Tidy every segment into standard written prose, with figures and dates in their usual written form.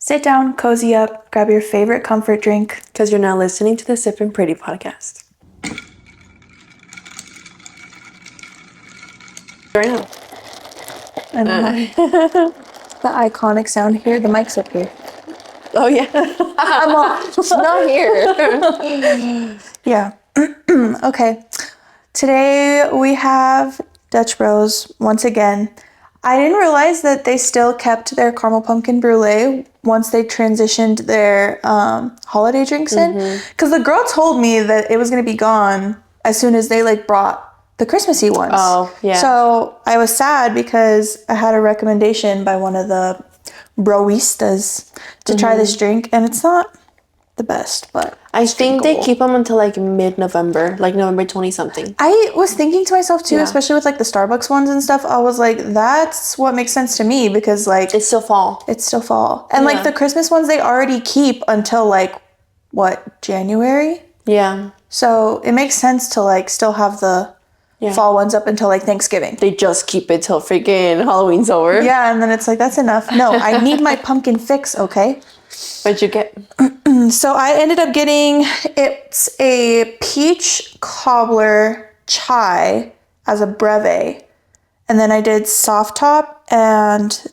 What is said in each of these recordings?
Sit down, cozy up, grab your favorite comfort drink. Because you're now listening to the Sippin' Pretty podcast. Right now. I don't know. The iconic sound here. The mic's up here. Oh, yeah. I'm off. It's not here. Yeah. Okay. Today we have Dutch Bros once again. I didn't realize that they still kept their caramel pumpkin brulee once they transitioned their holiday drinks in. Because the girl told me that it was going to be gone as soon as they brought the Christmassy ones. Oh, yeah. So I was sad because I had a recommendation by one of the broistas to try this drink, and it's not the best, but I think they keep them until mid-November, November 20-something. I was thinking to myself too, especially with the Starbucks ones and stuff, I was like, that's what makes sense to me because it's still fall. It's still fall. And the Christmas ones, they already keep until January? Yeah. So it makes sense to still have the fall ones up until Thanksgiving. They just keep it till freaking Halloween's over. Yeah, and then it's that's enough. No, I need my pumpkin fix, okay? What'd you get? So I ended up getting, it's a peach cobbler chai as a breve. And then I did soft top, and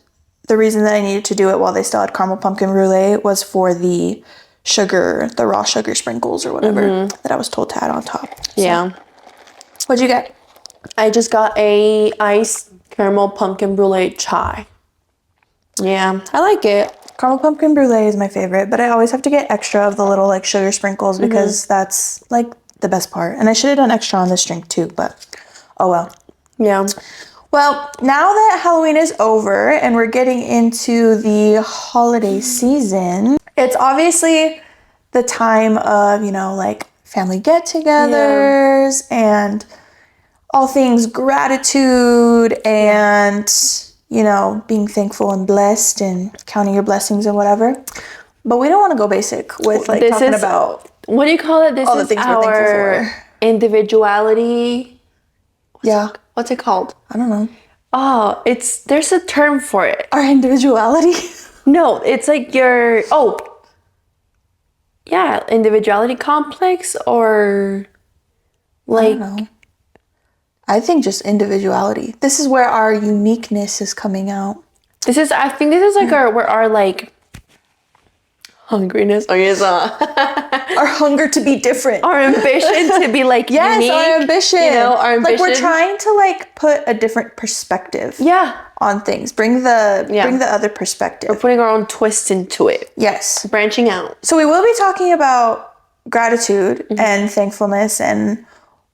the reason that I needed to do it while they still had caramel pumpkin brulee was for the sugar, the raw sugar sprinkles or whatever that I was told to add on top. So. Yeah. What'd you get? I just got a iced caramel pumpkin brulee chai. Yeah, I like it. Caramel pumpkin brulee is my favorite, but I always have to get extra of the little sugar sprinkles because that's the best part. And I should have done extra on this drink too, but oh well. Yeah. Well, now that Halloween is over and we're getting into the holiday season, it's obviously the time of, family get-togethers and all things gratitude and being thankful and blessed and counting your blessings and whatever. But we don't want to go basic with talking about what do you call it? This all the is things we're thankful for. Individuality. What's it called? I don't know. Oh, there's a term for it. Our individuality? No, it's individuality complex or I don't know. I think just individuality. This is where our uniqueness is coming out. I think this is our hungriness. Oh, yes. Our hunger to be different. Our ambition to be yes, unique. our ambition. Our ambition. We're trying to put a different perspective. On things. Bring the other perspective. We're putting our own twist into it. Yes. Branching out. So we will be talking about gratitude and thankfulness and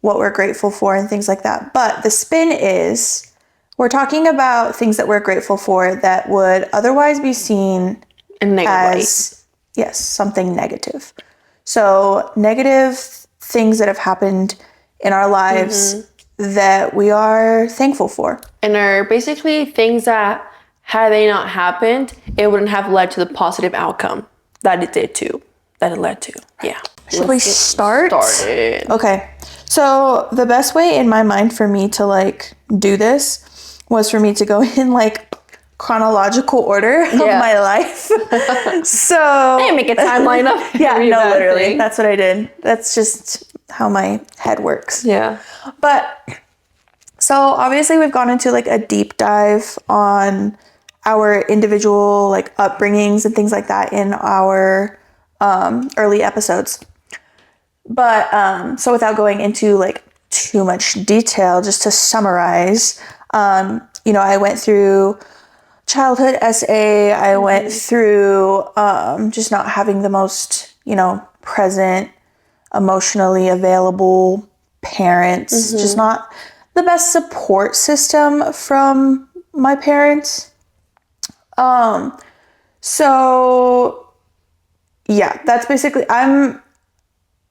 what we're grateful for and things like that. But the spin is we're talking about things that we're grateful for that would otherwise be seen as something negative. So negative things that have happened in our lives that we are thankful for. And are basically things that had they not happened, it wouldn't have led to the positive outcome that it led to. Yeah. Should we start? Started. Okay. So the best way in my mind for me to do this was for me to go in chronological order of my life. So I make a timeline up. Literally. That's what I did. That's just how my head works. Yeah. But so obviously we've gone into a deep dive on our individual upbringings and things like that in our early episodes. But so without going into too much detail, just to summarize, I went through childhood SA. I went through just not having the most, present, emotionally available parents, just not the best support system from my parents. So yeah, that's basically,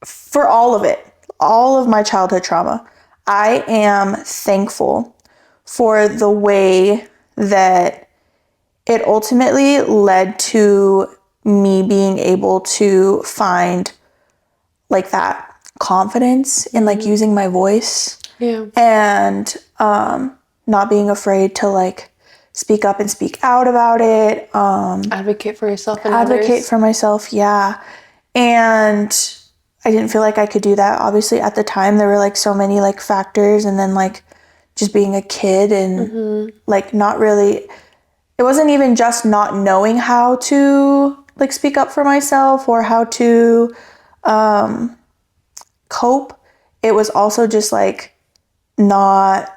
for all of it, all of my childhood trauma, I am thankful for the way that it ultimately led to me being able to find that confidence in using my voice Yeah. and not being afraid to speak up and speak out about it. Advocate for yourself and Advocate others. for myself, yeah. And I didn't feel like I could do that. Obviously, at the time, there were like so many like factors, and then like just being a kid and like not really, it wasn't even just not knowing how to like speak up for myself or how to cope. It was also just like not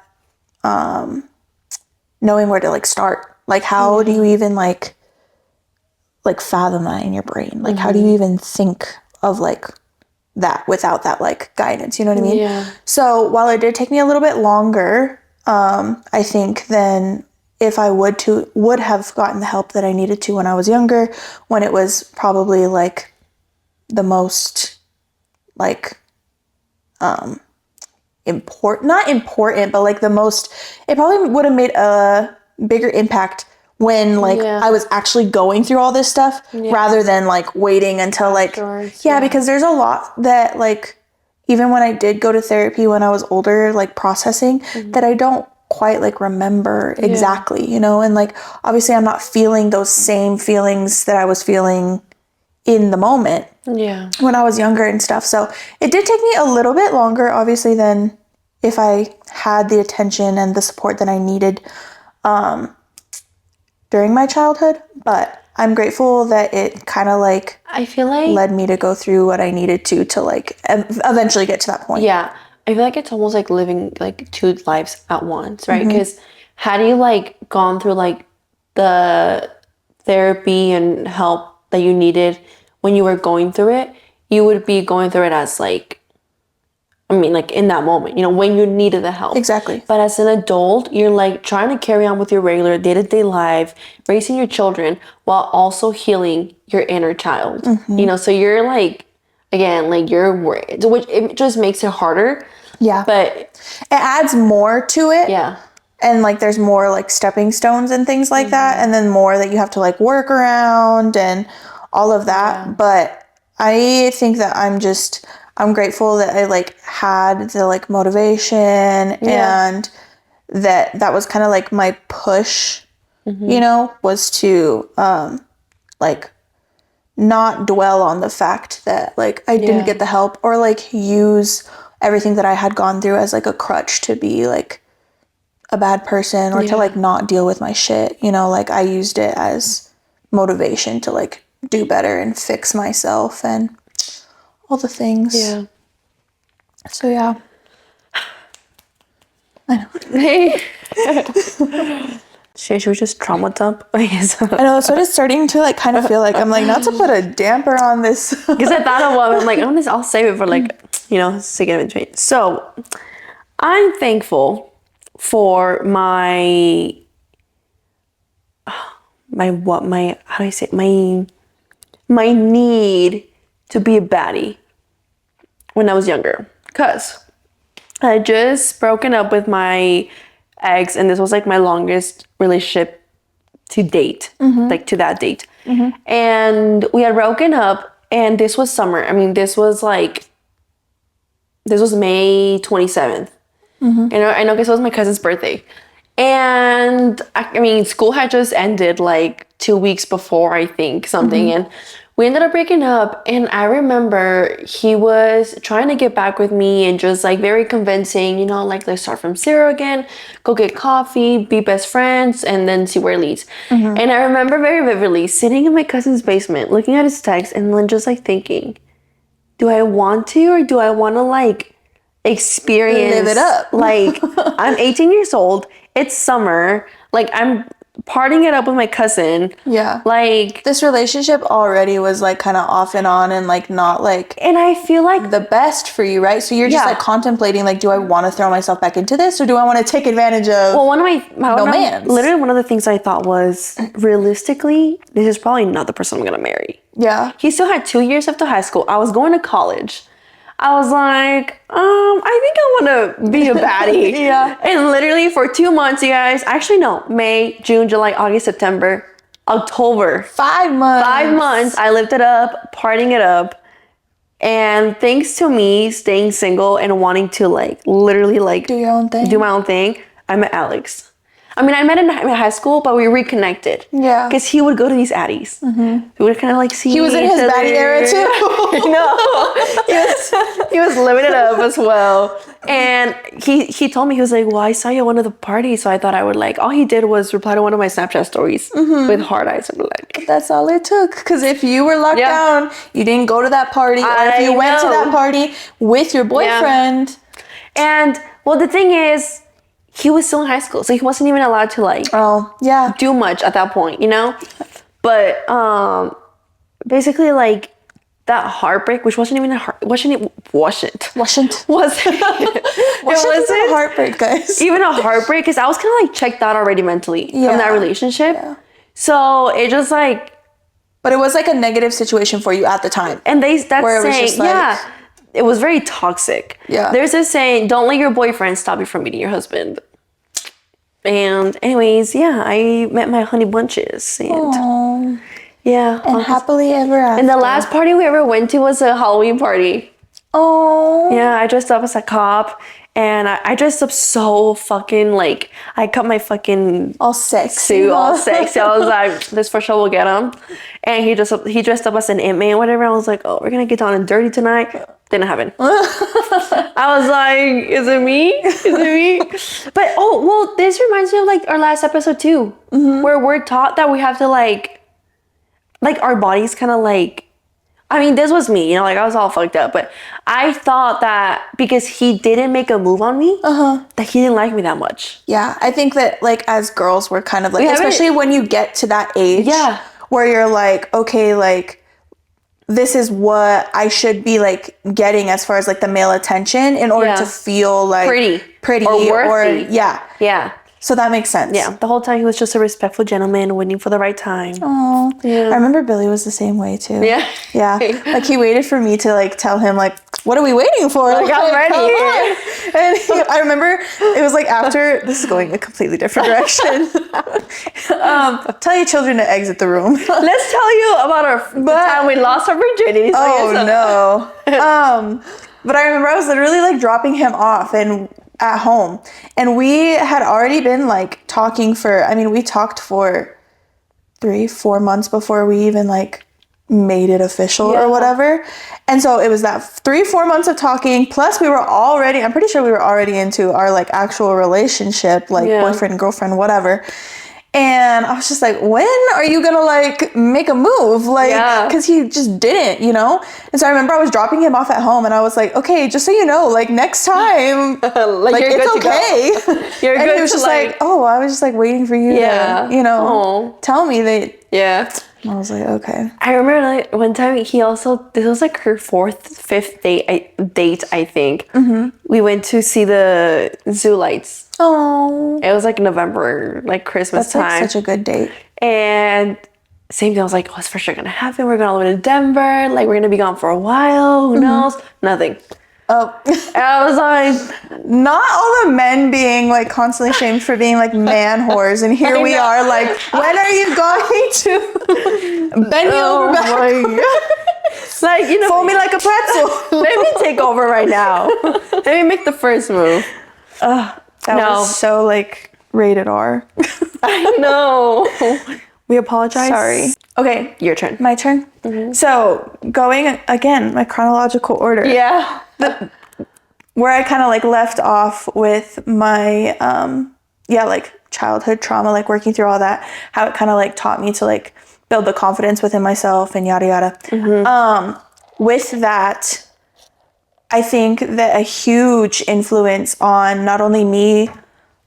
knowing where to like start. Like how do you even like fathom that in your brain? Like how do you even think of like that without that like guidance? You know what I mean? Yeah. So while it did take me a little bit longer, I think then if I would have gotten the help that I needed to when I was younger, when it was probably like the most like not important, but like the most, it probably would have made a bigger impact when like Yeah. I was actually going through all this stuff rather than like waiting until like, Afterwards, yeah, because there's a lot that like, even when I did go to therapy when I was older, like processing, that I don't quite like remember exactly, you know? And like, obviously I'm not feeling those same feelings that I was feeling in the moment Yeah. when I was younger and stuff. So it did take me a little bit longer, obviously, than if I had the attention and the support that I needed during my childhood. But I'm grateful that it kind of like I feel like led me to go through what I needed to like eventually get to that point. yeah, I feel like it's almost like living like two lives at once, right? Because had you like gone through like the therapy and help that you needed when you were going through it, you would be going through it as like, I mean, like in that moment, you know, when you needed the help. Exactly. But as an adult, you're like trying to carry on with your regular day-to-day life, raising your children while also healing your inner child. You know, so you're like, again, like you're worried, which it just makes it harder. Yeah. But it adds more to it. yeah, And like there's more like stepping stones and things like that. And then more that you have to like work around and all of that. Yeah. But I think that I'm grateful that I like had the like motivation and that was kind of like my push, you know, was to like not dwell on the fact that like I didn't get the help or like use everything that I had gone through as like a crutch to be like a bad person or to like not deal with my shit, you know, like I used it as motivation to like do better and fix myself and all the things. yeah. So yeah. I know. Hey. Should we just trauma dump? Because I know, so it's starting to like kind of feel like I'm like not to put a damper on this. I thought of one, I'm like, I'll save it for like, you know, to get in between. So I'm thankful for my need to be a baddie when I was younger. Cause I had just broken up with my ex, and this was like my longest relationship to date, like to that date. And we had broken up, and this was summer. I mean, this was May 27th. And I know because it was my cousin's birthday. And I mean, school had just ended like 2 weeks before, I think, something. And we ended up breaking up. And I remember he was trying to get back with me and just like very convincing, you know, like let's start from zero again, go get coffee, be best friends, and then see where it leads. And I remember very vividly sitting in my cousin's basement, looking at his text, and then just like thinking, do I want to, or do I want to like experience, Live it up. like I'm 18 years old, it's summer, like I'm partying it up with my cousin. Yeah. Like This relationship already was like kind of off and on and like not like and I feel like the best for you, right? So you're just Yeah. like contemplating like, do I want to throw myself back into this or do I want to take advantage of one of man's. literally one of the things I thought was realistically, this is probably not the person I'm gonna marry. Yeah. He still had 2 years left of high school. I was going to college. I was like, I think I want to be a baddie. Yeah. And literally for 2 months, you guys, actually no, May, June, July, August, September, October. 5 months. 5 months, I lived it up, partying it up. And thanks to me staying single and wanting to like literally like Do your own thing. do my own thing, I met Alex. I mean, I met him in high school, but we reconnected. Yeah. Because he would go to these Addies. We would kind of like see. He was in each his other. baddie era too. No, he was living it up as well. And he told me, he was like, well, I saw you at one of the parties, so I thought I would like. All he did was reply to one of my Snapchat stories with heart eyes. And like, That's all it took. Because if you were locked down, you didn't go to that party, or if you went to that party with your boyfriend. And well, the thing is, he was still in high school, so he wasn't even allowed to like do much at that point, you know. But basically, like that heartbreak, which wasn't even a wasn't a heartbreak, guys. even a heartbreak, because I was kind of like checked out already mentally from that relationship. Yeah. So it just like, but it was like a negative situation for you at the time. and that's where it was saying, just like, it was very toxic. Yeah. There's this saying, don't let your boyfriend stop you from meeting your husband. And anyways, yeah, I met my honey bunches. And Aww. yeah. And happily ever after. And the last party we ever went to was a Halloween party. Oh. Yeah, I dressed up as a cop. And I dressed up so fucking like, I cut my fucking all sexy. suit all sexy. I was like, this for sure will get him. And he dressed up as an Ant-Man, whatever. I was like, oh, we're gonna get down and dirty tonight. Didn't happen. I was like, is it me? Is it me? But oh, well, this reminds me of like our last episode too, where we're taught that we have to like our bodies kind of like, I mean, this was me, you know, like I was all fucked up, but I thought that because he didn't make a move on me, that he didn't like me that much. Yeah, I think that like as girls, we're kind of like, especially when you get to that age, where you're like, okay, like this is what I should be like getting as far as like the male attention in order to feel like pretty or worthy. Yeah. So that makes sense. Yeah, the whole time he was just a respectful gentleman waiting for the right time. Oh, yeah. I remember Billy was the same way too. Yeah. Yeah. Like he waited for me to like tell him like, what are we waiting for? Like I'm ready. And I remember it was like after, this is going a completely different direction. Tell your children to exit the room. Let's tell you about the time we lost our virginity. Oh no. But I remember I was literally like dropping him off and at home, and we had already been like talking we talked for 3-4 months before we even like made it official or whatever. And so it was that 3-4 months of talking, plus I'm pretty sure we were already into our like actual relationship, like boyfriend, girlfriend, whatever. And I was just like, when are you gonna like make a move? Like, cause he just didn't, you know? And so I remember I was dropping him off at home and I was like, okay, just so you know, like next time, like it's okay. You're and good he was just like, oh, I was just like waiting for you to, you know, tell me that. Yeah. I was like, okay. I remember like one time this was like her 5th date, I think. We went to see the zoo lights. Oh. It was like November, like Christmas time. That's like such a good date. And same thing, I was like, oh, it's for sure gonna happen. We're gonna live in Denver. Like, we're gonna be gone for a while. Who knows? Nothing. Oh. And I was like, not all the men being like constantly shamed for being like man whores, and here we are like, when are you going to bend me over backwards? Like, you know, fold me like a pretzel. Let me take over right now. Let me make the first move. That was so like rated R. I know. We apologize. Sorry. Okay, your turn. My turn. So going again, my chronological order. Yeah. Where I kind of like left off with my like childhood trauma, like working through all that, how it kind of like taught me to like build the confidence within myself and yada yada. With that, I think that a huge influence on not only me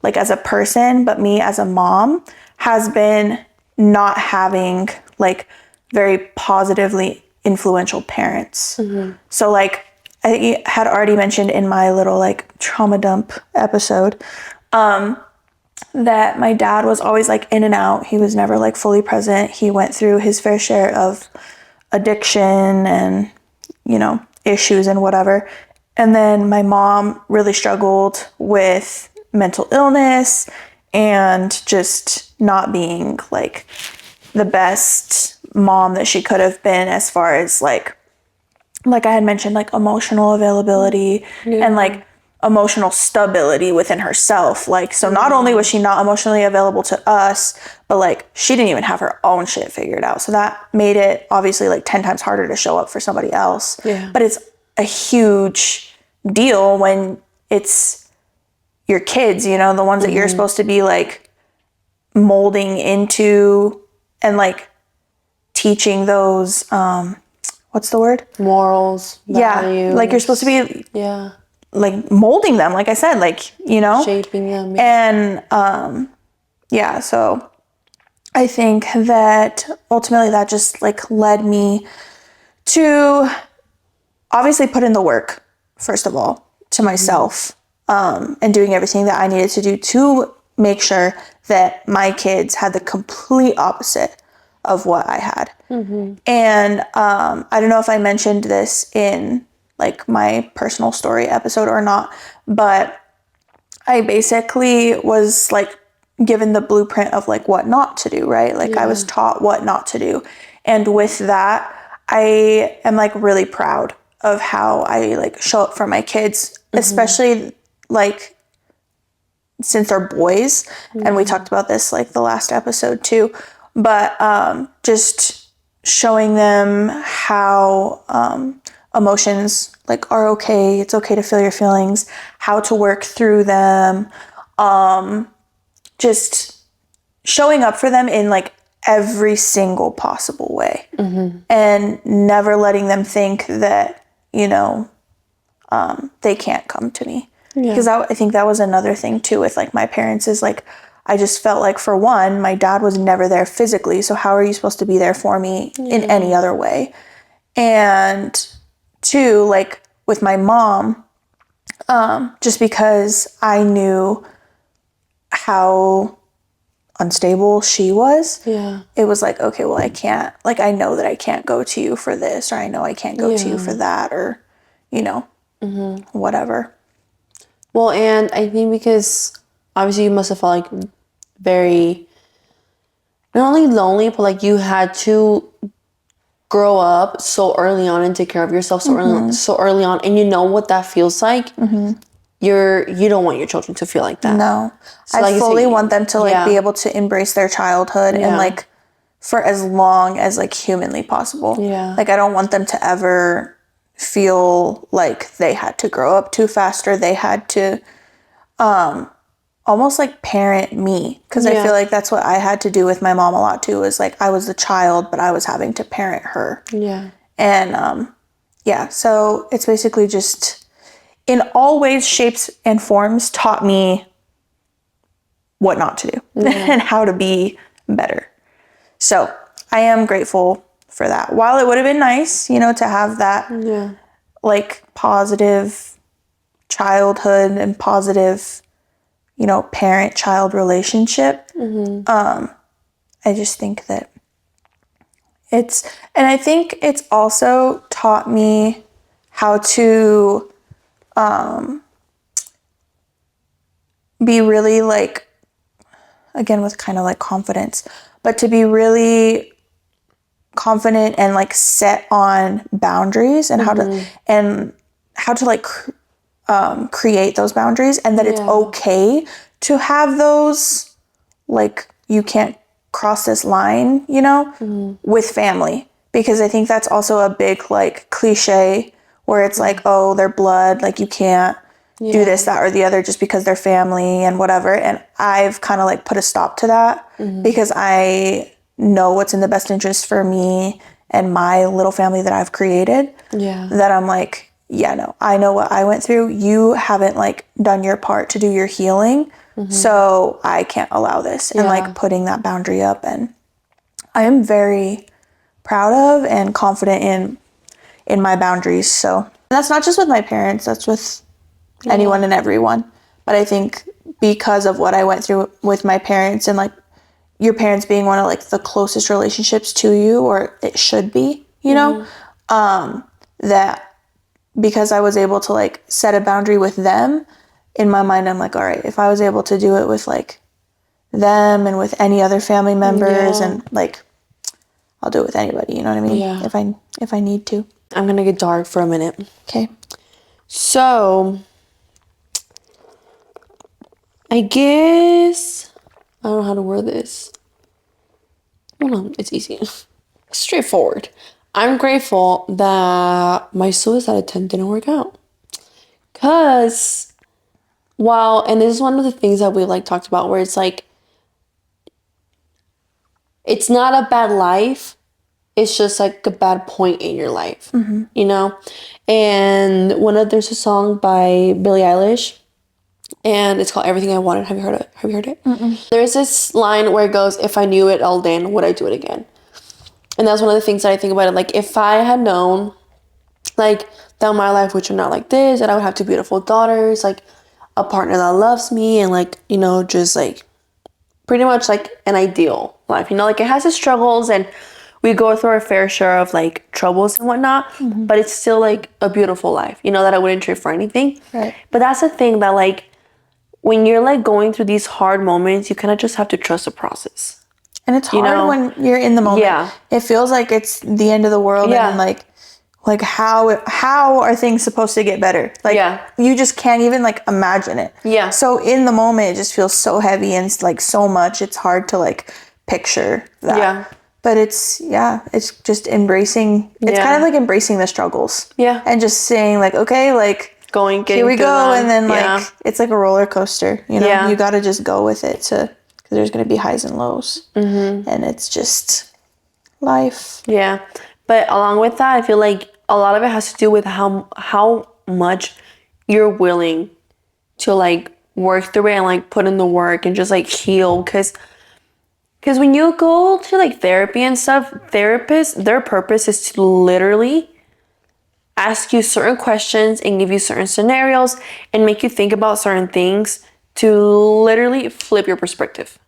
like as a person, but me as a mom has been not having like very positively influential parents. So like I had already mentioned in my little like trauma dump episode, that my dad was always like in and out. He was never like fully present. He went through his fair share of addiction and, you know, issues and whatever. And then my mom really struggled with mental illness and just not being like the best mom that she could have been, as far as like I had mentioned, like emotional availability and like emotional stability within herself. Like, so not only was she not emotionally available to us, but like she didn't even have her own shit figured out. So that made it obviously like 10 times harder to show up for somebody else. Yeah. But it's a huge deal when it's your kids, you know, the ones that you're supposed to be like molding into and like teaching those, what's the word? Morals, values. Yeah. Like you're supposed to be Yeah. like molding them, like I said, like, you know, Shaping them. and yeah, so I think that ultimately that just like led me to obviously put in the work, first of all, to myself, and doing everything that I needed to do to make sure that my kids had the complete opposite of what I had. And I don't know if I mentioned this in like my personal story episode or not, but I basically was like given the blueprint of like what not to do, right? Like I was taught what not to do. And with that, I am like really proud of how I like show up for my kids, especially like since they're boys. And we talked about this like the last episode too, but just showing them how emotions like are okay. It's okay to feel your feelings, how to work through them. Just showing up for them in like every single possible way, and never letting them think that, you know, they can't come to me. Because I think that was another thing too with like my parents is like, I just felt like for one, my dad was never there physically. So how are you supposed to be there for me in any other way? And two, like with my mom, just because I knew how unstable she was, it was like, okay, well, I can't, like, I know that I can't go to you for this, or I know I can't go to you for that, or, you know, whatever. Well, and I think because obviously you must have felt like very, not only lonely, but like you had to grow up so early on and take care of yourself so early on, and you know what that feels like. You don't want your children to feel like that. No, So, I like you fully say, want them to like be able to embrace their childhood and like for as long as like humanly possible. Yeah. Like I don't want them to ever feel like they had to grow up too fast or they had to almost like parent me, because I feel like that's what I had to do with my mom a lot too, is like I was the child but I was having to parent her. And so it's basically just in all ways, shapes and forms taught me what not to do and how to be better. So I am grateful for that. While it would have been nice, you know, to have that like positive childhood and positive, you know, parent-child relationship, I just think that and I think it's also taught me how to be really like, again with kind of like confidence, but to be really confident and like set on boundaries and how to like create those boundaries, and that it's okay to have those, like you can't cross this line, you know, with family. Because I think that's also a big like cliche where it's like, oh, they're blood, like you can't do this, that, or the other just because they're family and whatever. And I've kind of like put a stop to that because I know what's in the best interest for me and my little family that I've created. That I'm like, yeah, no, I know what I went through. You haven't like done your part to do your healing. So I can't allow this. And like putting that boundary up. And I am very proud of and confident in my boundaries. So and that's not just with my parents, that's with anyone and everyone. But I think because of what I went through with my parents, and like your parents being one of like the closest relationships to you, or it should be, you know, that because I was able to like set a boundary with them, in my mind I'm like, all right, if I was able to do it with like them and with any other family members, and like I'll do it with anybody, you know what I mean? If I need to. I'm gonna get dark for a minute. Okay. So I guess I don't know how to word this. Hold on, it's easy. Straightforward. I'm grateful that my suicide attempt didn't work out. Cause and this is one of the things that we like talked about where it's like it's not a bad life. It's just like a bad point in your life, you know? And there's a song by Billie Eilish and it's called Everything I Wanted. Have you heard it? Mm-mm. There's this line where it goes, if I knew it all then, would I do it again? And that's one of the things that I think about it. Like if I had known like that my life would turn out like this, that I would have two beautiful daughters, like a partner that loves me and like, you know, just like pretty much like an ideal life, you know, like it has its struggles and we go through our fair share of like troubles and whatnot, but it's still like a beautiful life, you know, that I wouldn't trade for anything. Right. But that's the thing that like when you're like going through these hard moments, you kind of just have to trust the process. And it's hard when you're in the moment. Yeah. It feels like it's the end of the world and like how are things supposed to get better? Like you just can't even like imagine it. Yeah. So in the moment it just feels so heavy and like so much. It's hard to like picture that. Yeah. But it's just embracing. It's kind of like embracing the struggles. Yeah. And just saying like, okay, like here we go, and then like it's like a roller coaster. You know, you got to just go with it because there's gonna be highs and lows, and it's just life. Yeah, but along with that, I feel like a lot of it has to do with how much you're willing to like work through it and like put in the work and just like heal, because when you go to like therapy and stuff, therapists, their purpose is to literally ask you certain questions and give you certain scenarios and make you think about certain things to literally flip your perspective.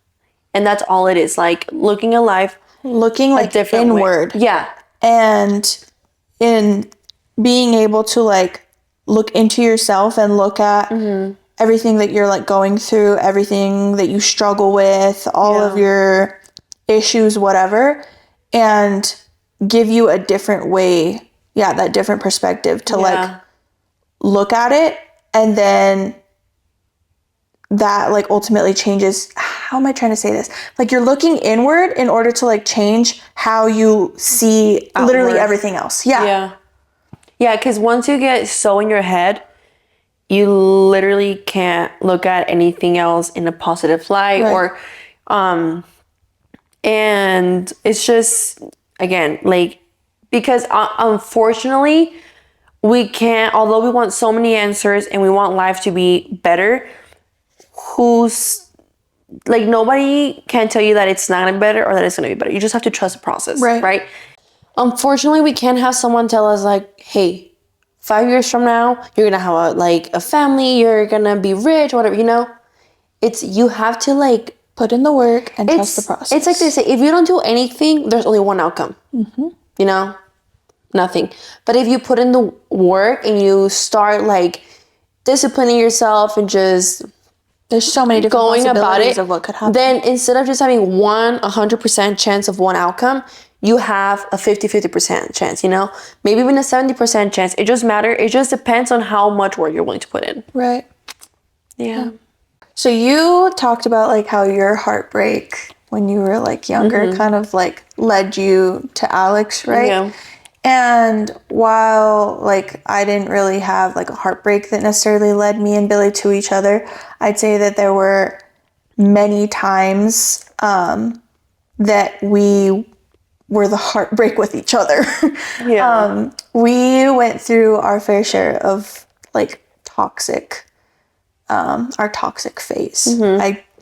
And that's all it is, like looking at life. Looking like inward. Way. Yeah. And in being able to like look into yourself and look at everything that you're like going through, everything that you struggle with, all of your issues, whatever, and give you a different way, that different perspective to like look at it, and then that like ultimately changes, how am I trying to say this? Like you're looking inward in order to like change how you see literally everything else. Yeah, because once you get so in your head, you literally can't look at anything else in a positive light, or and it's just, again, like, because unfortunately we can't, although we want so many answers and we want life to be better, nobody can tell you that it's not gonna be better or that it's gonna be better. You just have to trust the process, right? Unfortunately, we can't have someone tell us like, hey, 5 years from now, you're gonna have a family, you're gonna be rich, whatever, you know? You have to like put in the work and trust the process. It's like they say, if you don't do anything, there's only one outcome, you know? Nothing. But if you put in the work and you start like disciplining yourself and just there's so many different going about it of what could happen, then instead of just having 100% chance of one outcome, you have a 50% chance, you know, maybe even a 70% chance. It just depends on how much work you're willing to put in. Right. Yeah. So you talked about like how your heartbreak when you were like younger kind of like led you to Alex, right? Yeah. And while like I didn't really have like a heartbreak that necessarily led me and Billy to each other, I'd say that there were many times that we were the heartbreak with each other. We went through our fair share of like our toxic phase,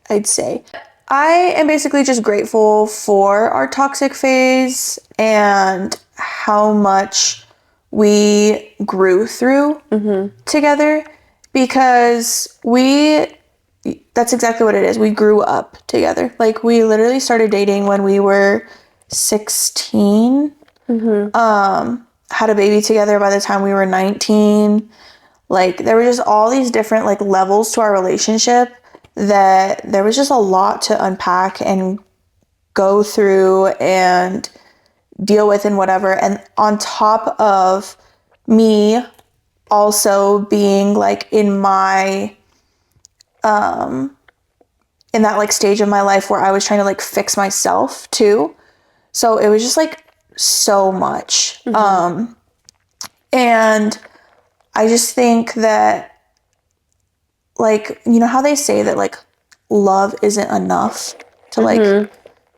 I'd say. I am basically just grateful for our toxic phase and how much we grew through together, because that's exactly what it is. We grew up together. Like we literally started dating when we were 16, had a baby together by the time we were 19. Like there were just all these different like levels to our relationship that there was just a lot to unpack and go through and deal with and whatever. And on top of me also being like in my in that like stage of my life where I was trying to like fix myself too. So it was just like so much. And I just think that, like, you know how they say that like love isn't enough to like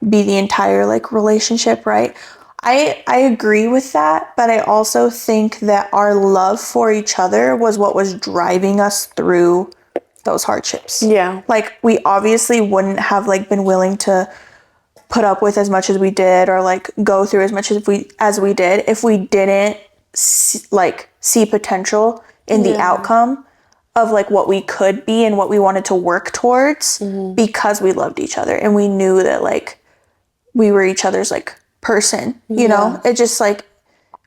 be the entire like relationship, right? I agree with that, but I also think that our love for each other was what was driving us through those hardships. Yeah. Like, we obviously wouldn't have like been willing to put up with as much as we did, or like go through as much as we did, if we didn't see potential in the outcome of like what we could be and what we wanted to work towards, because we loved each other and we knew that like we were each other's like person, you know? It just like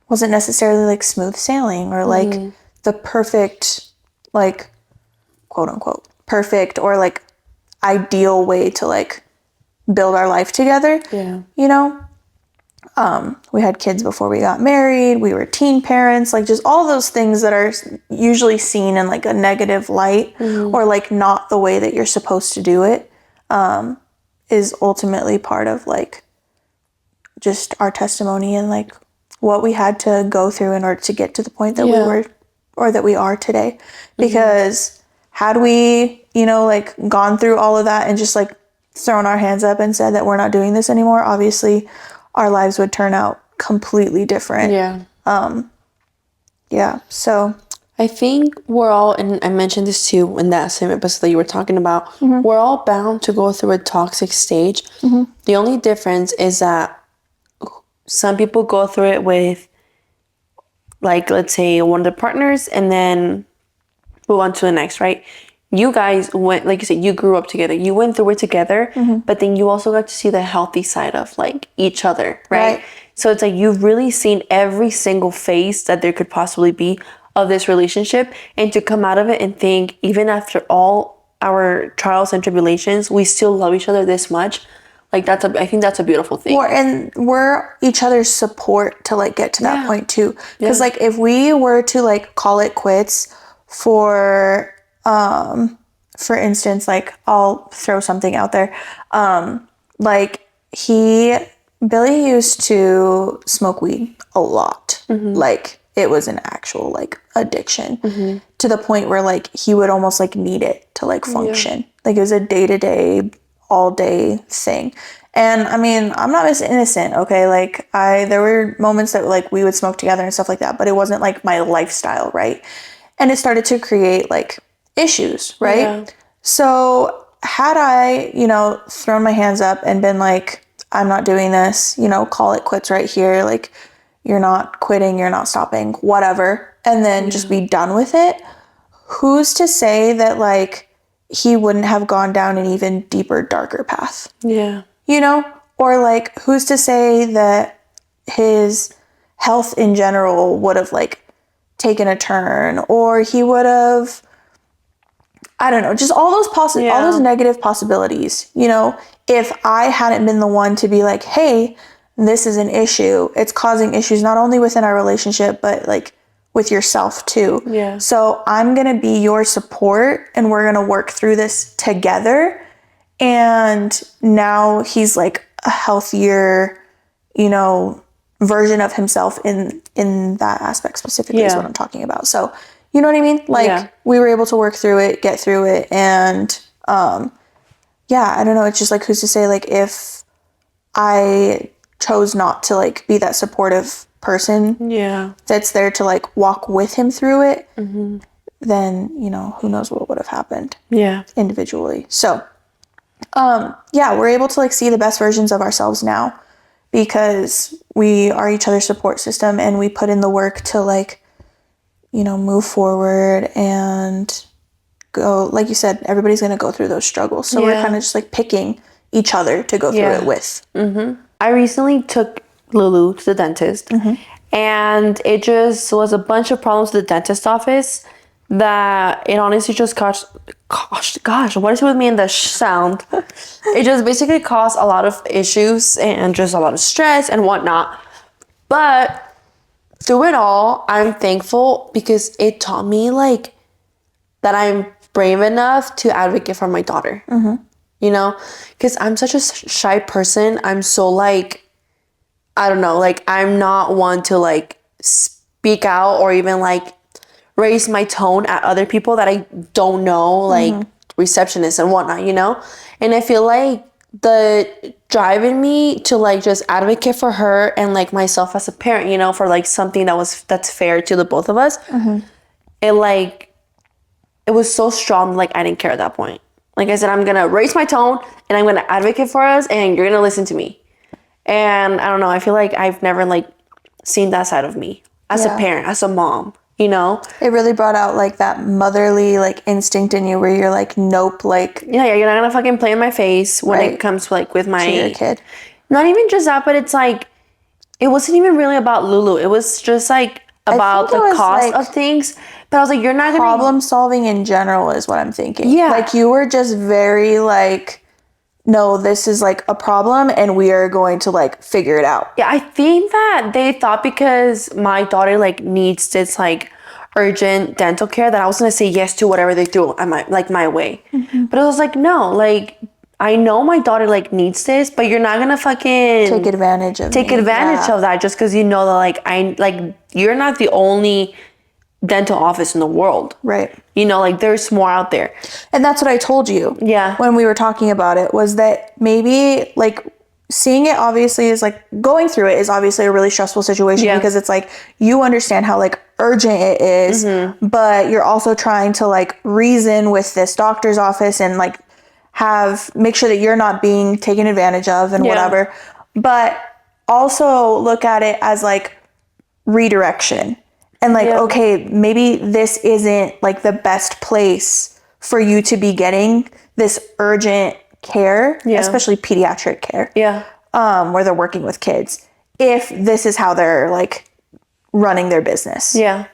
wasn't necessarily like smooth sailing or like the perfect, like, quote unquote perfect or like ideal way to like build our life together. You know, we had kids before we got married, we were teen parents, like just all those things that are usually seen in like a negative light or like not the way that you're supposed to do it, is ultimately part of like just our testimony and like what we had to go through in order to get to the point that we were, or that we are today. Because had we, you know, like gone through all of that and just like thrown our hands up and said that we're not doing this anymore, obviously our lives would turn out completely different. So I think we're all, and I mentioned this too in that same episode that you were talking about, we're all bound to go through a toxic stage. The only difference is that some people go through it with, like, let's say one of the partners and then move on to the next, right? You guys went, like you said, you grew up together. You went through it together, but then you also got to see the healthy side of like each other, right? So it's like you've really seen every single phase that there could possibly be of this relationship, and to come out of it and think, even after all our trials and tribulations, we still love each other this much. Like I think that's a beautiful thing. We're each other's support to like get to that point too. Because like if we were to like call it quits for instance, like I'll throw something out there. Like Billy used to smoke weed a lot. Like it was an actual like addiction to the point where like he would almost like need it to like function. Like it was a day-to-day, all day thing. And I mean, I'm not as innocent, okay? Like there were moments that like we would smoke together and stuff like that, but it wasn't like my lifestyle, right? And it started to create like issues, right? So had I, you know, thrown my hands up and been like, I'm not doing this, you know, call it quits right here. Like you're not quitting, you're not stopping, whatever. And then just be done with it. Who's to say that like he wouldn't have gone down an even deeper, darker path? You know? Or like, who's to say that his health in general would have like taken a turn, or he would have, I don't know, just all those all those negative possibilities, you know, if I hadn't been the one to be like, hey, this is an issue. It's causing issues not only within our relationship, but like with yourself too. So I'm going to be your support and we're going to work through this together. And now he's like a healthier, you know, version of himself in that aspect specifically is what I'm talking about. So, you know what I mean? Like we were able to work through it, get through it. And, I don't know. It's just like, who's to say like, if I chose not to like be that supportive person that's there to like walk with him through it, then, you know, who knows what would have happened individually. So, we're able to like see the best versions of ourselves now because we are each other's support system and we put in the work to like, you know, move forward and go, like you said, everybody's going to go through those struggles. So we're kind of just like picking each other to go through it with. I recently took Lulu to the dentist and it just was a bunch of problems with the dentist office that it honestly just gosh, what is it with me and the sound? It just basically caused a lot of issues and just a lot of stress and whatnot. But through it all, I'm thankful because it taught me like that I'm brave enough to advocate for my daughter. you know? Because I'm such a shy person. I'm so like, I don't know, like I'm not one to like speak out or even like raise my tone at other people that I don't know, like receptionists and whatnot, you know? And I feel like the driving me to like just advocate for her and like myself as a parent, you know, for like something that's fair to the both of us, it like, it was so strong, like I didn't care at that point. Like I said, I'm gonna raise my tone and I'm gonna advocate for us and you're gonna listen to me. And I don't know, I feel like I've never like seen that side of me as a parent, as a mom, you know? It really brought out like that motherly like instinct in you where you're like, nope, like Yeah, you're not gonna fucking play in my face when it comes to like with my to your kid. Not even just that, but it's like it wasn't even really about Lulu. It was just like about think it the was, cost like, of things. But I was like, you're not gonna Problem solving in general is what I'm thinking. Yeah. Like you were just very like, no, this is like a problem and we are going to like figure it out. Yeah, I think that they thought because my daughter like needs this like urgent dental care that I was gonna say yes to whatever they threw at my way. But I was like, no, like I know my daughter like needs this, but you're not gonna fucking Take advantage of take me. advantage Yeah. of that just because you know that you're not the only dental office in the world. Right. You know, like there's more out there. And that's what I told you. Yeah. When we were talking about it was that maybe like seeing it obviously is like going through it is obviously a really stressful situation because it's like you understand how like urgent it is, but you're also trying to like reason with this doctor's office and like make sure that you're not being taken advantage of and whatever. But also look at it as like redirection. And like, okay, maybe this isn't like the best place for you to be getting this urgent care, especially pediatric care, where they're working with kids, if this is how they're like running their business. Yeah.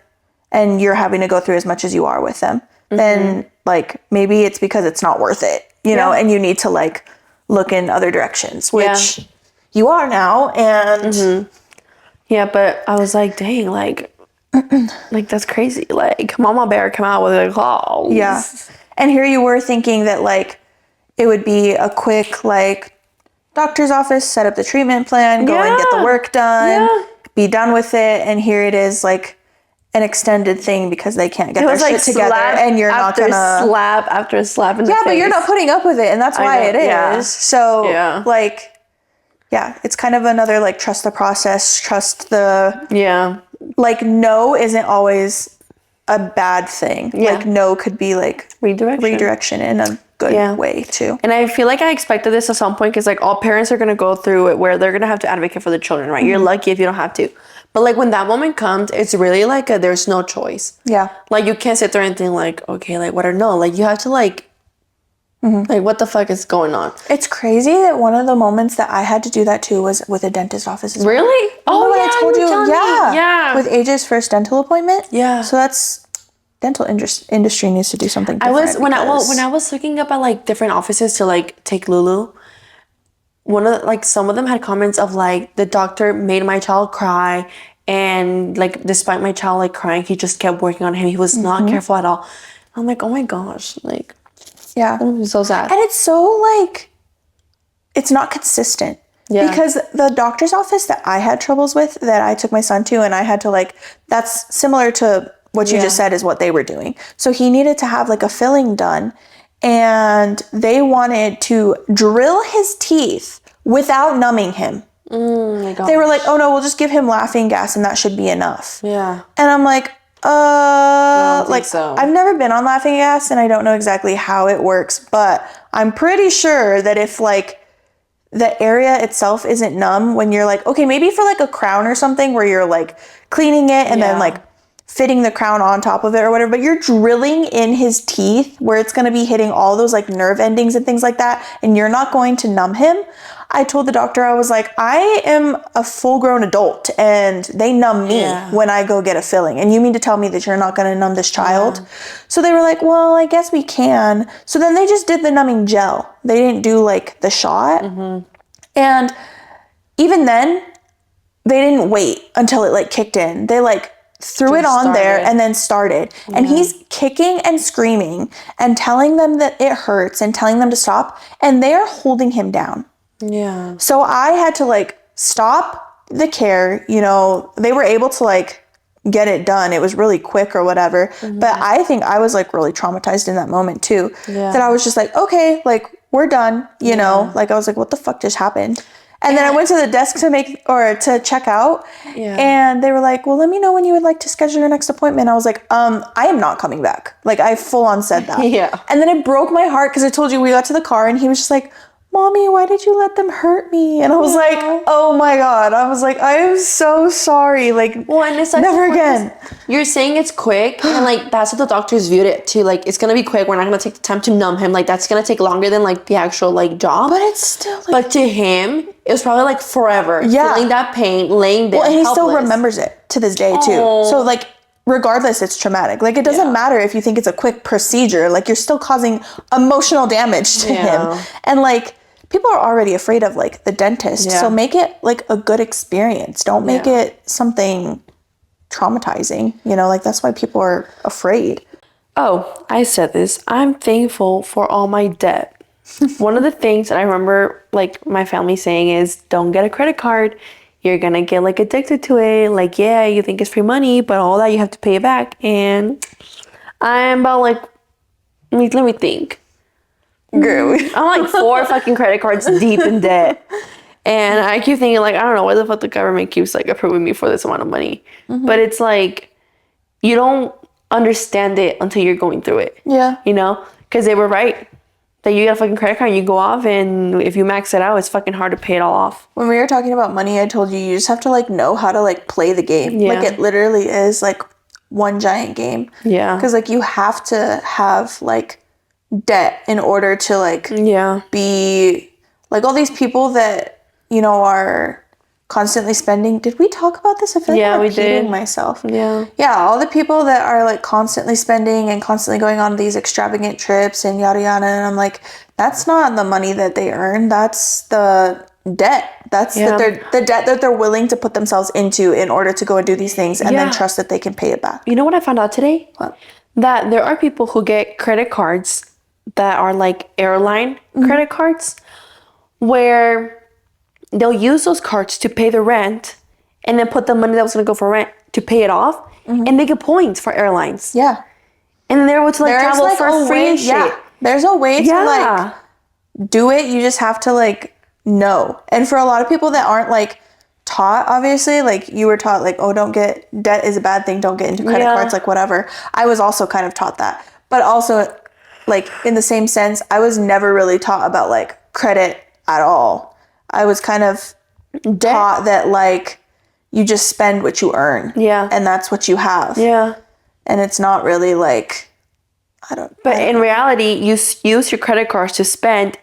And you're having to go through as much as you are with them, then like maybe it's because it's not worth it, you know, and you need to like look in other directions, which you are now. And Yeah, but I was like, dang, like that's crazy. Like Mama Bear come out with a claws. yeah. And here you were thinking that like it would be a quick like doctor's office, set up the treatment plan, go and get the work done, be done with it. And here it is like an extended thing because they can't get their shit together and you're not gonna slap after slap in the face. but you're not putting up with it and that's why it is. Yeah. So like, it's kind of another like trust the process, trust the like no isn't always a bad thing. Like no could be like redirection in a good way too. And I feel like I expected this at some point because like all parents are gonna go through it where they're gonna have to advocate for the children, right? You're lucky if you don't have to. But like when that moment comes, it's really like there's no choice. Yeah. Like you can't sit there and think like, okay, like what or no. Like you have to like like what the fuck is going on? It's crazy that one of the moments that I had to do that too was with a dentist office as well. Really? Oh, when I told you, Yeah. with AJ's first dental appointment. Yeah. So that's dental industry needs to do something different. When I was looking up at like different offices to like take Lulu, one of like some of them had comments of like the doctor made my child cry and like despite my child like crying, he just kept working on him. He was not careful at all. I'm like, oh my gosh, like I'm so sad. And it's so like it's not consistent. Yeah. Because the doctor's office that I had troubles with that I took my son to and I had to like that's similar to what you just said is what they were doing. So he needed to have like a filling done and they wanted to drill his teeth without numbing him. My God. They were like, oh no, we'll just give him laughing gas and that should be enough. Yeah. And I'm like, don't like think so. I've never been on laughing gas and I don't know exactly how it works, but I'm pretty sure that if like the area itself isn't numb when you're like, okay, maybe for like a crown or something where you're like cleaning it and then like fitting the crown on top of it or whatever, but you're drilling in his teeth where it's going to be hitting all those like nerve endings and things like that and you're not going to numb him. I told the doctor, I was like, I am a full-grown adult and they numb me when I go get a filling. And you mean to tell me that you're not going to numb this child? Yeah. So they were like, well, I guess we can. So then they just did the numbing gel. They didn't do like the shot. And even then, they didn't wait until it like kicked in. They like threw it on there and then started. And he's kicking and screaming and telling them that it hurts and telling them to stop. And they are holding him down. Yeah. So I had to like stop the care. You know, they were able to like get it done. It was really quick or whatever. But I think I was like really traumatized in that moment too. That I was just like, okay, like we're done. You know, like I was like, what the fuck just happened? And then I went to the desk to check out. And they were like, well, let me know when you would like to schedule your next appointment. I was like, I am not coming back. Like I full on said that. And then it broke my heart because I told you we got to the car and he was just like, Mommy, why did you let them hurt me? And I was like, oh my God. I was like, I am so sorry. Like, well, and it's like never again. You're saying it's quick, and like that's what the doctors viewed it too. Like, it's gonna be quick. We're not gonna take the time to numb him. Like, that's gonna take longer than like the actual like job. But it's still like, but to him, it was probably like forever. Feeling that pain, laying there. Well, and he still remembers it to this day too. So like, regardless, it's traumatic. Like, it doesn't matter if you think it's a quick procedure. Like, you're still causing emotional damage to him. And like, people are already afraid of like the dentist. So make it like a good experience. Don't make it something traumatizing. You know, like that's why people are afraid. Oh, I said this. I'm thankful for all my debt. One of the things that I remember like my family saying is don't get a credit card. You're gonna get like addicted to it. Like, yeah, you think it's free money, but all that you have to pay it back. And I'm about like, let me think. Girl, I'm like 4 fucking credit cards deep in debt. And I keep thinking like, I don't know why the fuck the government keeps like approving me for this amount of money. But it's like, you don't understand it until you're going through it. Yeah. You know? Because they were right. That you get a fucking credit card and you go off, and if you max it out, it's fucking hard to pay it all off. When we were talking about money, I told you, you just have to like know how to like play the game. Yeah. Like it literally is like one giant game. Yeah. Because like you have to have like debt in order to like be like all these people that, you know, are constantly spending. Did we talk about this? I feel like I'm repeating myself. Yeah, all the people that are like constantly spending and constantly going on these extravagant trips and yada yada, and I'm like, that's not the money that they earn. That's the debt. That's the debt that they're willing to put themselves into in order to go and do these things and then trust that they can pay it back. You know what I found out today? What? That there are people who get credit cards that are like airline credit cards, where they'll use those cards to pay the rent and then put the money that was going to go for rent to pay it off, and they get points for airlines. Yeah. And they're able to like travel like for free and shit. Yeah. There's a way to like do it. You just have to like know. And for a lot of people that aren't like taught, obviously, like you were taught like, oh, don't get, debt is a bad thing. Don't get into credit cards, like whatever. I was also kind of taught that. But also like in the same sense, I was never really taught about like credit at all. I was kind of taught that like you just spend what you earn. Yeah. And that's what you have. Yeah. And it's not really like, But in reality, you use your credit cards to spend,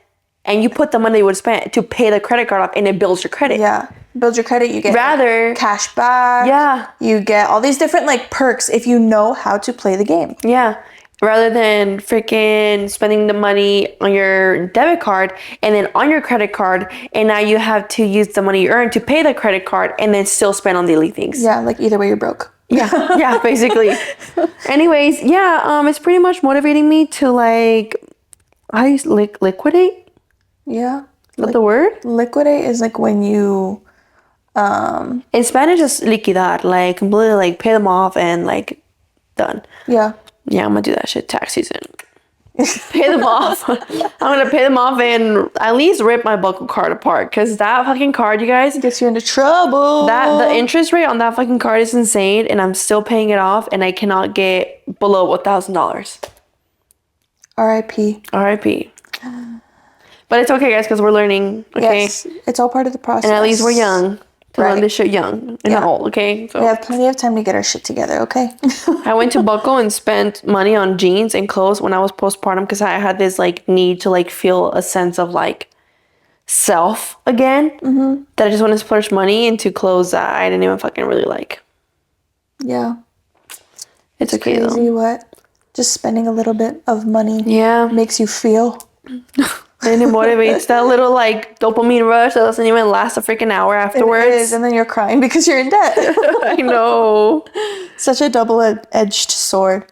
and you put the money you would spend to pay the credit card off, and it builds your credit. Yeah. Builds your credit. You get cash back. Yeah. You get all these different like perks if you know how to play the game. Yeah. Rather than freaking spending the money on your debit card and then on your credit card, and now you have to use the money you earn to pay the credit card and then still spend on daily things. Yeah, like either way you're broke. Yeah, basically. Anyways, it's pretty much motivating me to like, how do you liquidate? Yeah. Is that the word? Liquidate is like when you, in Spanish it's liquidar, like completely like pay them off and like done. Yeah. Yeah, I'm gonna do that shit tax season. Pay them off. I'm gonna pay them off and at least rip my buckle card apart, because that fucking card, you guys, gets you into trouble. The interest rate on that fucking card is insane, and I'm still paying it off, and I cannot get below $1,000. R.I.P. R.I.P. But it's okay, guys, because we're learning. Okay, yes, it's all part of the process. And at least we're young. To learn this shit young and not old, okay? So we have plenty of time to get our shit together, okay? I went to Buckle and spent money on jeans and clothes when I was postpartum, because I had this like need to like feel a sense of like self again. That I just wanted to splurge money into clothes that I didn't even fucking really like. Yeah. It's okay crazy though. What just spending a little bit of money makes you feel. And it motivates that little like dopamine rush that doesn't even last a freaking hour afterwards. It is, and then you're crying because you're in debt. I know. Such a double-edged sword.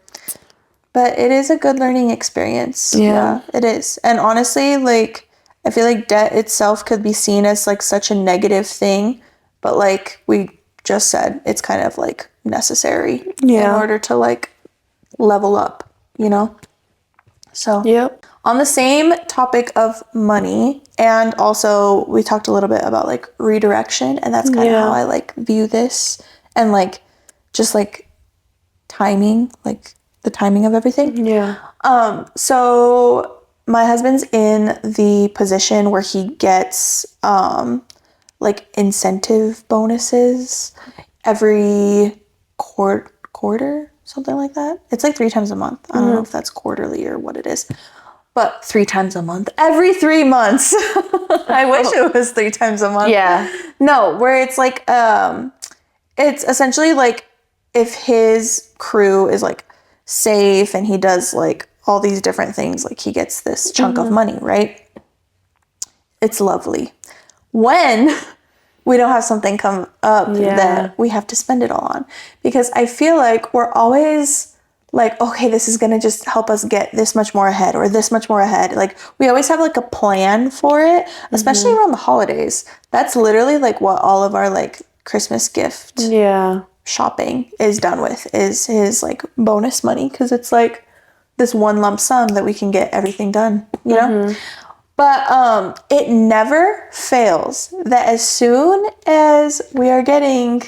But it is a good learning experience. Yeah. It is. And honestly, like, I feel like debt itself could be seen as like such a negative thing, but like we just said, it's kind of like necessary in order to like level up, you know? So Yep. on the same topic of money, and also we talked a little bit about like redirection, and that's kind of how I like view this, and like just like timing, like the timing of everything. Yeah. So my husband's in the position where he gets like incentive bonuses every quarter, something like that. It's like 3 times a month. I don't know if that's quarterly or what it is, but 3 times a month, every 3 months. I wish it was 3 times a month. Yeah. No, where it's like it's essentially like if his crew is like safe and he does like all these different things, like he gets this chunk of money, right? It's lovely. When we don't have something come up that we have to spend it all on, because I feel like we're always like, okay, this is going to just help us get this much more ahead or this much more ahead. Like we always have like a plan for it, especially around the holidays. That's literally like what all of our like Christmas gift shopping is done with, is his like bonus money, because it's like this one lump sum that we can get everything done, you know? But it never fails that as soon as we are getting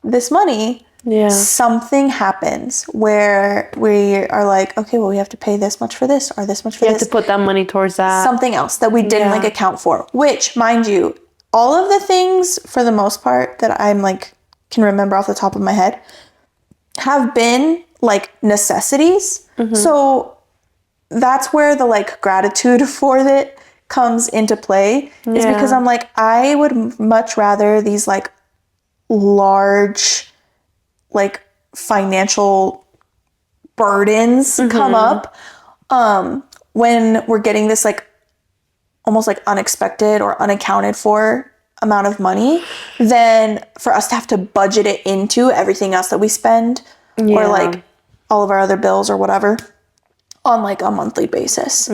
this money, something happens where we are like, okay, well, we have to pay this much for this or this much for this. You have to put that money towards that. Something else that we didn't like account for, which, mind you, all of the things for the most part that I'm like can remember off the top of my head have been like necessities. So that's where the like gratitude for it comes into play, is because I'm like, I would much rather these like large like financial burdens come up when we're getting this like almost like unexpected or unaccounted for amount of money, than for us to have to budget it into everything else that we spend or like all of our other bills or whatever on like a monthly basis.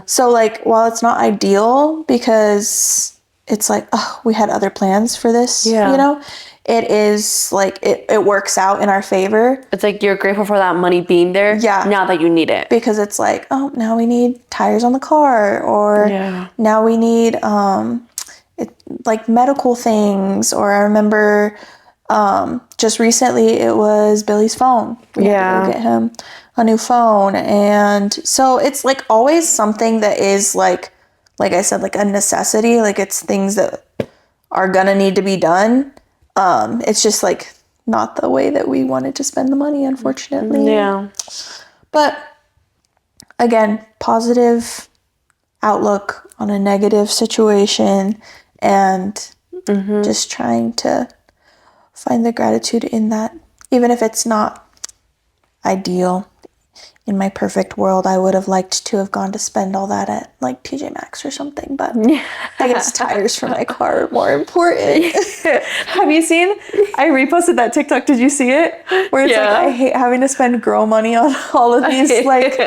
So like, while it's not ideal because it's like, oh, we had other plans for this, you know, it is like, it works out in our favor. It's like you're grateful for that money being there now that you need it. Because it's like, oh, now we need tires on the car, or now we need like medical things. Or I remember just recently it was Billy's phone. We had to go get him a new phone. And so it's like always something that is like I said, like a necessity, like it's things that are gonna need to be done. It's just like not the way that we wanted to spend the money, unfortunately. But again, positive outlook on a negative situation, and just trying to find the gratitude in that, even if it's not ideal. In my perfect world, I would have liked to have gone to spend all that at like TJ Maxx or something, but I guess tires for my car are more important. Have you seen? I reposted that TikTok. Did you see it? Where it's like, I hate having to spend girl money on all of these like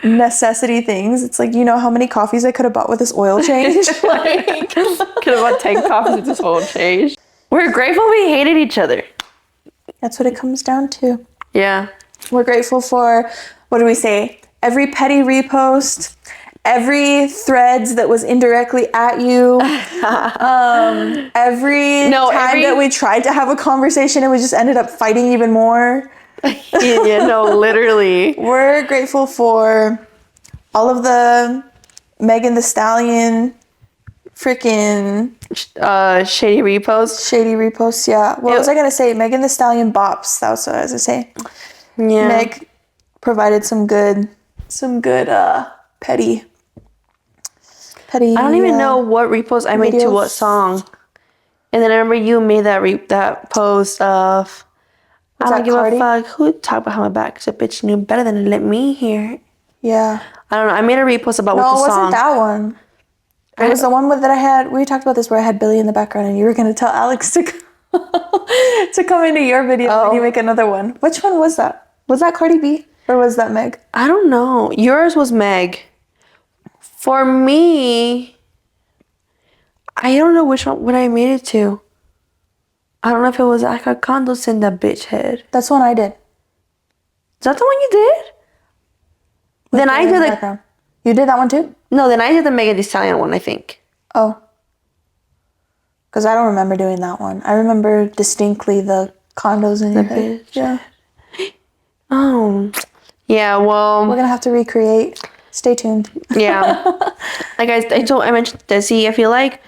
necessity things. It's like, you know how many coffees I could have bought with this oil change? Like, could have bought 10 coffees with this oil change. We're grateful we hated each other. That's what it comes down to. Yeah. We're grateful for, what do we say? Every petty repost, every threads that was indirectly at you, every time that we tried to have a conversation and we just ended up fighting even more. Literally. We're grateful for all of the Megan Thee Stallion freaking shady reposts. Yeah. What was I gonna say? Megan Thee Stallion bops. That was what I was gonna say. Yeah. Meg provided some good petty. I don't even know what repost I made to what song. And then I remember you made that post of, I don't give a fuck who talked behind my back, because a bitch knew better than to let me hear it. Yeah. I don't know. I made a repost about what the song. No, it wasn't that one. It was the one that I had. We talked about this where I had Billy in the background and you were going to tell Alex to to come into your video when you make another one. Which one was that? Was that Cardi B or was that Meg? I don't know. Yours was Meg. For me, I don't know which one when I made it to. I don't know if it was I got condos in that bitch head. That's the one I did. Is that the one you did? Then I did the background. You did that one too? no. Then I did the Megan Thee Stallion one. I think. Oh. Because I don't remember doing that one. I remember distinctly the condos in your head. bitch. Yeah. Oh, yeah. Well, We're gonna have to recreate. Stay tuned. yeah. Like I mentioned Desi. I feel like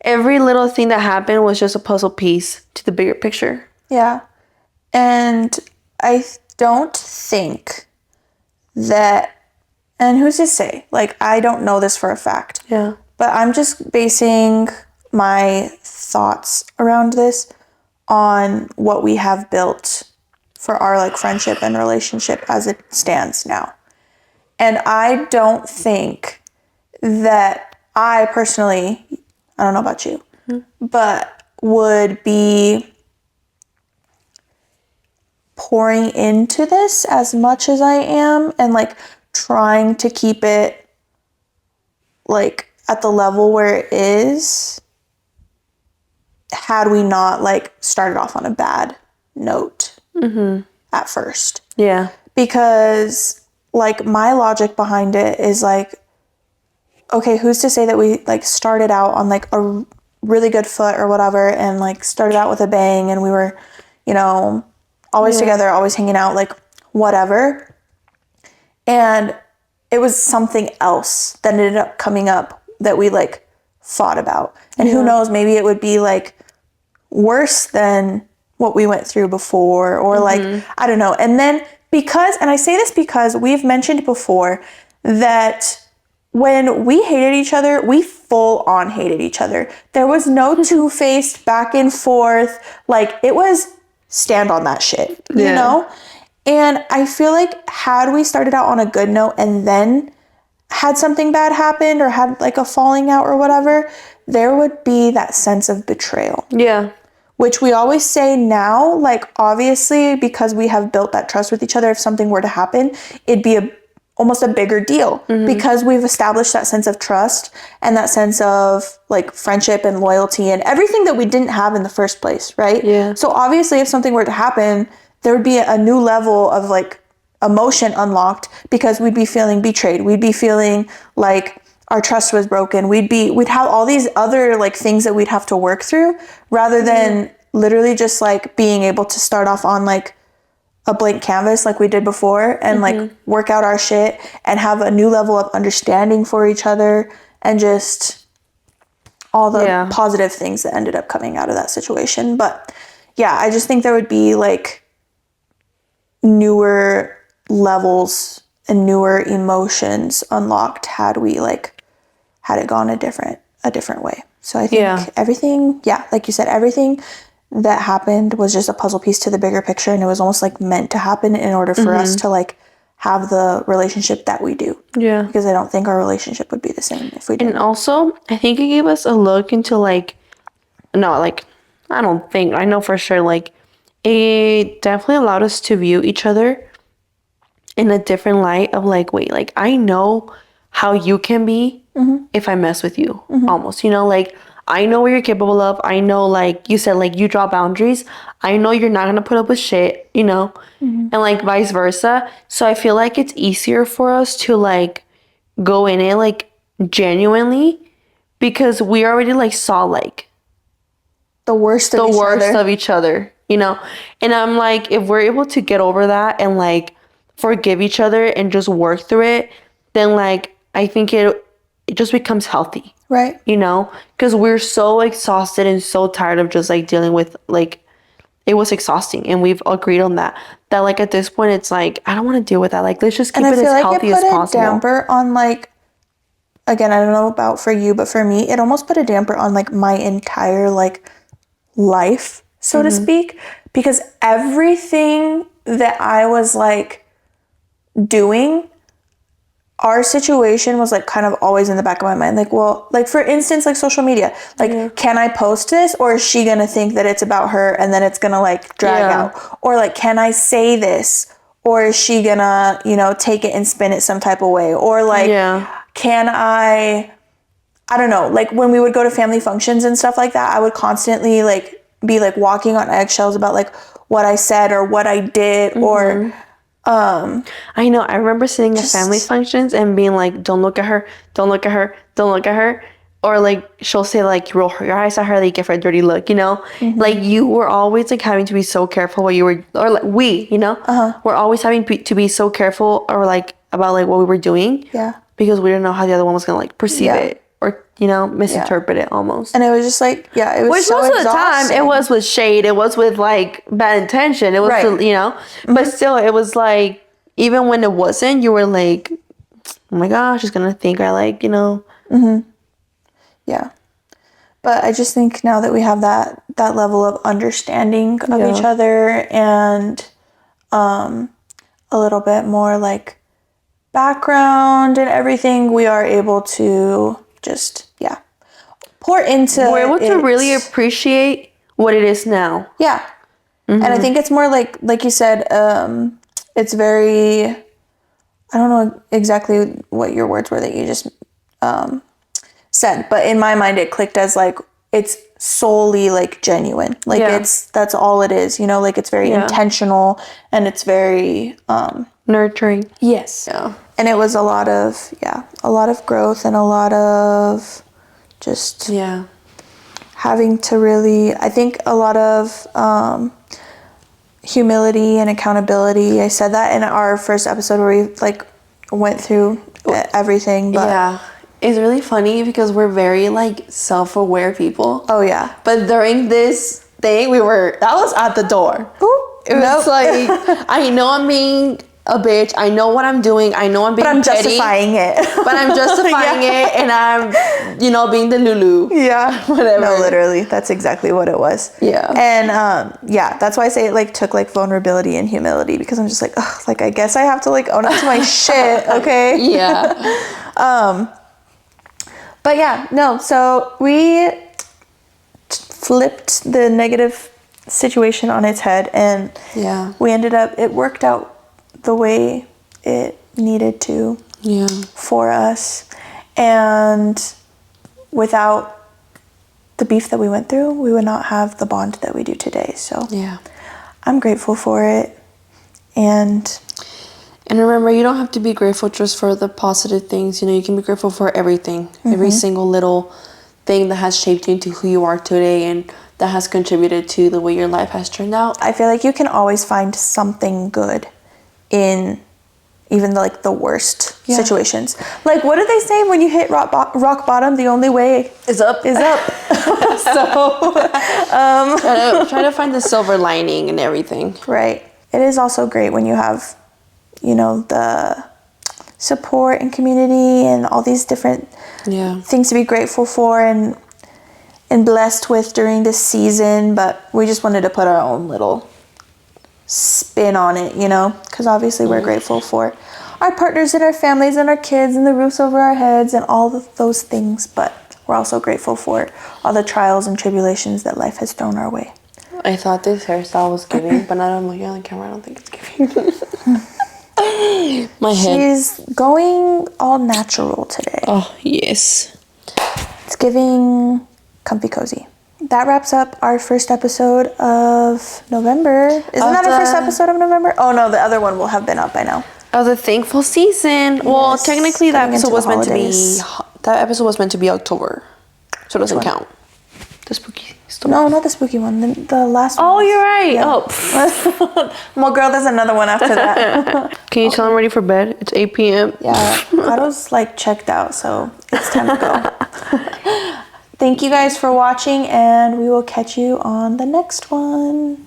every little thing that happened was just a puzzle piece to the bigger picture. Yeah. And I don't think that, and who's to say? Like, I don't know this for a fact. Yeah. But I'm just basing my thoughts around this on what we have built for our like friendship and relationship as it stands now. And I don't think that I personally, I don't know about you, but would be pouring into this as much as I am and like trying to keep it like at the level where it is had we not like started off on a bad note at first. Yeah. Because like my logic behind it is like, okay, who's to say that we like started out on like a really good foot or whatever and like started out with a bang and we were, you know, always together, always hanging out, like whatever. And it was something else that ended up coming up that we like fought about. And who knows, maybe it would be like worse than what we went through before or like, I don't know. And then because, and I say this because we've mentioned before that when we hated each other, we full on hated each other. There was no two-faced back and forth. Like it was stand on that shit, you know? And I feel like had we started out on a good note and then had something bad happen or had like a falling out or whatever, there would be that sense of betrayal. Yeah. Which we always say now, like obviously because we have built that trust with each other, if something were to happen, it'd be almost a bigger deal because we've established that sense of trust and that sense of like friendship and loyalty and everything that we didn't have in the first place, right? Yeah. So obviously if something were to happen, there would be a new level of like emotion unlocked because we'd be feeling betrayed. We'd be feeling like our trust was broken. We'd have all these other like things that we'd have to work through rather than literally just like being able to start off on like a blank canvas like we did before and like work out our shit and have a new level of understanding for each other and just all the positive things that ended up coming out of that situation. But yeah, I just think there would be like newer levels and newer emotions unlocked had it gone a different way. So I think everything, like you said, everything that happened was just a puzzle piece to the bigger picture, and it was almost like meant to happen in order for us to like have the relationship that we do. Yeah. Because I don't think our relationship would be the same if we didn't. And also, I think it gave us a look into like, no, like, I don't think, I know for sure, like, it definitely allowed us to view each other in a different light of like, wait, like, I know how you can be if I mess with you, almost, you know, like, I know what you're capable of. I know, like you said, like, you draw boundaries. I know you're not going to put up with shit, you know, and like vice versa. So I feel like it's easier for us to like go in it like genuinely because we already like saw like the worst of each other, you know? And I'm like, if we're able to get over that and like forgive each other and just work through it, then like, I think it just becomes healthy. Right. You know, because we're so exhausted and so tired of just like dealing with like, it was exhausting, and we've agreed on that. That like at this point, it's like I don't want to deal with that. Like let's just keep it as healthy as possible. And I feel like it put a damper on like, again, I don't know about for you, but for me, it almost put a damper on like my entire like life, so to speak, because everything that I was like doing our situation was like kind of always in the back of my mind. Like, well, like for instance, like social media, like, can I post this, or is she gonna think that it's about her and then it's gonna like drag out? Or like, can I say this, or is she gonna, you know, take it and spin it some type of way? Or like, can I don't know, like when we would go to family functions and stuff like that, I would constantly like be like walking on eggshells about like what I said or what I did, or I know. I remember sitting at family functions and being like, don't look at her, don't look at her, don't look at her. Or like she'll say like, roll your eyes at her, like give her a dirty look, you know? Like you were always like having to be so careful what you were, or like we, you know? We're always having to be so careful or like about like what we were doing. Yeah. Because we didn't know how the other one was gonna like perceive it or, you know, misinterpret it almost. And it was just like, it was Which so most of the exhausting. time, it was with shade. It was with like bad intention. It was, you know, but still, it was like, even when it wasn't, you were like, oh my gosh, she's gonna think I like, you know. Yeah. But I just think now that we have that level of understanding of each other and a little bit more like background and everything, we are able to just, pour into We're able to really appreciate what it is now. Yeah. And I think it's more like you said, it's very, I don't know exactly what your words were that you just said, but in my mind it clicked as like it's solely like genuine, like that's all it is, you know, like it's very intentional and it's very nurturing. Yes. And it was a lot of growth and a lot of just having to really, I think a lot of humility and accountability. I said that in our first episode where we like went through everything, but it's really funny because we're very like self-aware people. Oh yeah. But during this thing, that was at the door. It was like, I know I'm being a bitch. I know what I'm doing. I know I'm being petty. Justifying it. But I'm justifying it, and I'm, you know, being the Lulu. Yeah. Whatever. No, literally. That's exactly what it was. Yeah. And that's why I say it like took like vulnerability and humility, because I'm just like, ugh, like I guess I have to like own up to my shit, okay? Yeah. But yeah, no, so we flipped the negative situation on its head, and we ended up, it worked out the way it needed to for us. And without the beef that we went through, we would not have the bond that we do today. So I'm grateful for it. And remember, you don't have to be grateful just for the positive things. You know, you can be grateful for everything. Every single little thing that has shaped you into who you are today and that has contributed to the way your life has turned out. I feel like you can always find something good in even like the worst situations. Like, what do they say when you hit rock bottom? The only way is up. So try to find the silver lining in everything. Right. It is also great when you have, you know, the support and community and all these different things to be grateful for and blessed with during this season. But we just wanted to put our own little spin on it, you know, because obviously we're grateful for our partners and our families and our kids and the roofs over our heads and all of those things. But we're also grateful for all the trials and tribulations that life has thrown our way. I thought this hairstyle was giving, but now that I'm looking on the camera, I don't think it's giving. My head. She's going all natural today. Oh, yes. It's giving comfy cozy. That wraps up our first episode of November. Isn't that our first episode of November? Oh no, the other one will have been up by now. Of the thankful season. Yes, well, technically that episode was meant to be October. So it doesn't count. The spooky stuff. No, not the spooky one. The last one. Oh, you're right. Yeah. Oh. Well, girl, there's another one after that. Can you tell I'm ready for bed? It's 8 p.m. Yeah. Otto's like checked out, so it's time to go. Thank you guys for watching, and we will catch you on the next one.